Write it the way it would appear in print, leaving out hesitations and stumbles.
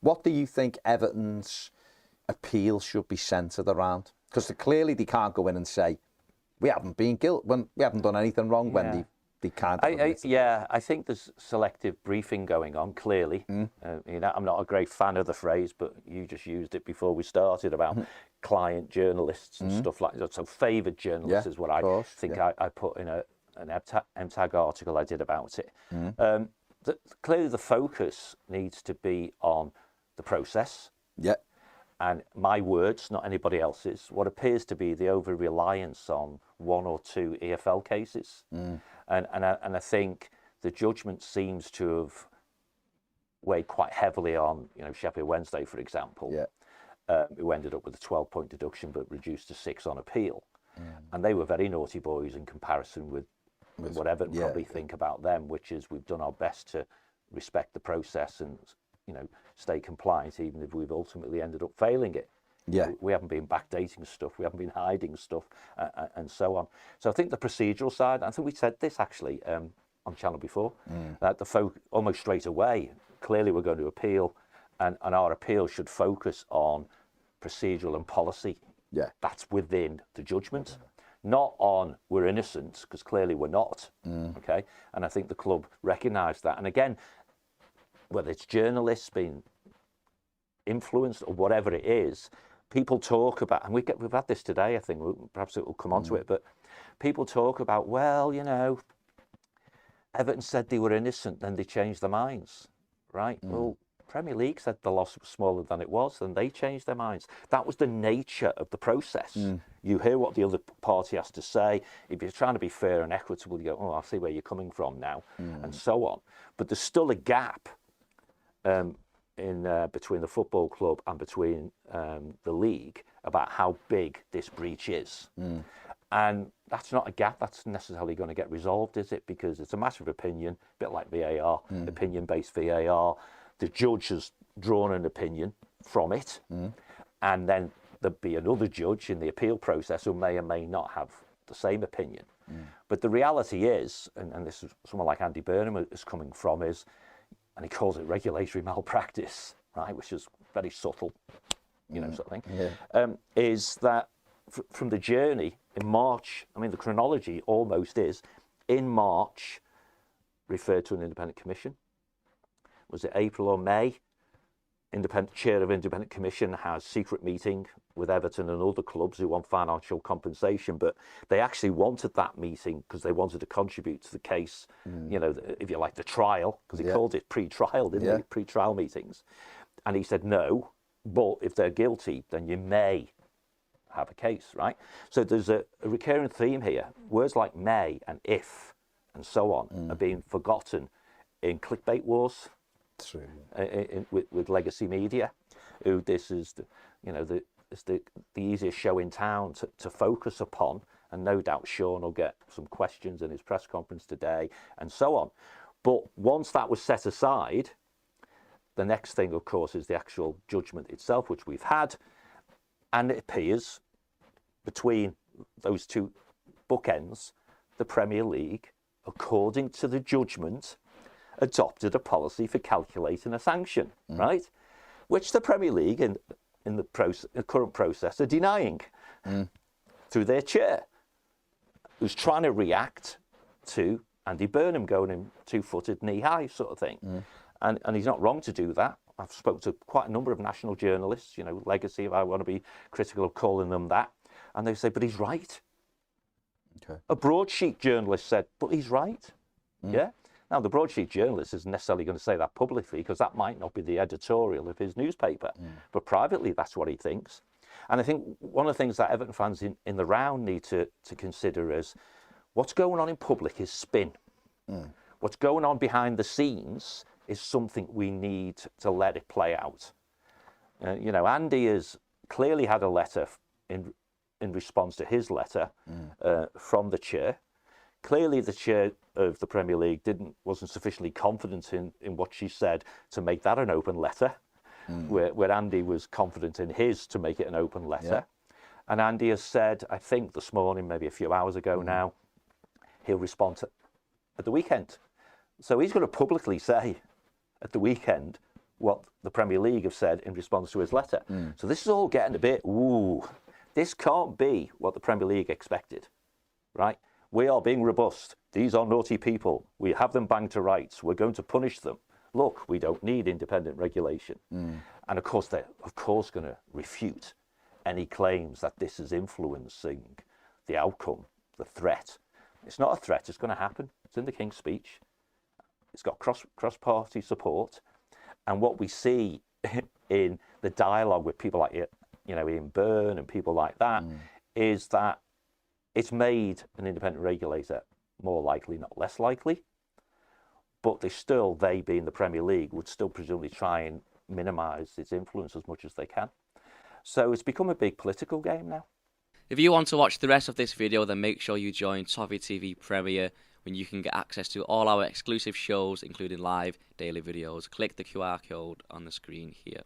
What do you think Everton's appeal should be centred around? Because clearly they can't go in and say, we haven't been guilty, when we haven't done anything wrong, when they can't. I think there's selective briefing going on, clearly. I'm not a great fan of the phrase, but you just used it before we started about client journalists and stuff like that. So favoured journalists is what I think I put in an MTAG article I did about it. Clearly the focus needs to be on the process. And my words, not anybody else's, what appears to be the over-reliance on one or two EFL cases. And I think the judgment seems to have weighed quite heavily on, Sheffield Wednesday, for example, who ended up with a 12-point deduction but reduced to 6 on appeal. And they were very naughty boys in comparison with whatever probably think about them, which is we've done our best to respect the process and stay compliant, even if we've ultimately ended up failing it. We haven't been backdating stuff, we haven't been hiding stuff, and so on. So I think the procedural side, I think we said this actually on channel before, that almost straight away, clearly we're going to appeal, and our appeal should focus on procedural and policy. That's within the judgment, not on we're innocent, because clearly we're not. Okay, and I think the club recognised that. And again, whether it's journalists being influenced or whatever it is, people talk about, and we've had this today, I think, perhaps it will come onto it, but people talk about, well, Everton said they were innocent, then they changed their minds, right? Well, Premier League said the loss was smaller than it was, and they changed their minds. That was the nature of the process. You hear what the other party has to say. If you're trying to be fair and equitable, you go, oh, I see where you're coming from now, and so on. But there's still a gap between the football club and between the league about how big this breach is. And that's not a gap that's necessarily going to get resolved, is it? Because it's a matter of opinion, a bit like VAR, opinion-based VAR. The judge has drawn an opinion from it, and then there'll be another judge in the appeal process who may or may not have the same opinion. But the reality is, and this is someone like Andy Burnham is coming from, is, and he calls it regulatory malpractice, right, which is very subtle, sort of thing, is that from the journey in March, I mean, the chronology almost is, in March, referred to an independent commission. Was it April or May? Chair of independent commission has secret meeting with Everton and other clubs who want financial compensation, but they actually wanted that meeting because they wanted to contribute to the case, if you like, the trial, because he called it pre-trial, didn't he? Pre-trial meetings. And he said no, but if they're guilty, then you may have a case, right? So there's a recurring theme here. Words like may and if and so on are being forgotten in clickbait wars. True. With legacy media, who this is the easiest show in town to focus upon, and no doubt Sean will get some questions in his press conference today and so on. But once that was set aside, the next thing, of course, is the actual judgment itself, which we've had, and it appears between those two bookends, the Premier League, according to the judgment, adopted a policy for calculating a sanction, right? Which the Premier League in the current process are denying through their chair, who's trying to react to Andy Burnham going in two-footed, knee-high sort of thing. And he's not wrong to do that. I've spoken to quite a number of national journalists, legacy, if I want to be critical of calling them that, and they say, but he's right. Okay. A broadsheet journalist said, but he's right. Yeah. Now, the broadsheet journalist isn't necessarily going to say that publicly, because that might not be the editorial of his newspaper. But privately, that's what he thinks. And I think one of the things that Everton fans in the round need to consider is what's going on in public is spin. What's going on behind the scenes is something we need to let it play out. Andy has clearly had a letter in response to his letter from the chair. Clearly, the chair of the Premier League wasn't sufficiently confident in what she said to make that an open letter, where Andy was confident in his to make it an open letter. And Andy has said, I think this morning, maybe a few hours ago now, he'll respond at the weekend. So he's going to publicly say at the weekend what the Premier League have said in response to his letter. So this is all getting a bit, ooh, this can't be what the Premier League expected, right? We are being robust. These are naughty people. We have them banged to rights. We're going to punish them. Look, we don't need independent regulation. And of course, they're going to refute any claims that this is influencing the outcome, the threat. It's not a threat. It's going to happen. It's in the King's speech. It's got cross-party support. And what we see in the dialogue with people like, Ian Byrne and people like that, is that it's made an independent regulator more likely, not less likely. But they being the Premier League, would still presumably try and minimise its influence as much as they can. So it's become a big political game now. If you want to watch the rest of this video, then make sure you join Toffee TV Premier, when you can get access to all our exclusive shows, including live daily videos. Click the QR code on the screen here.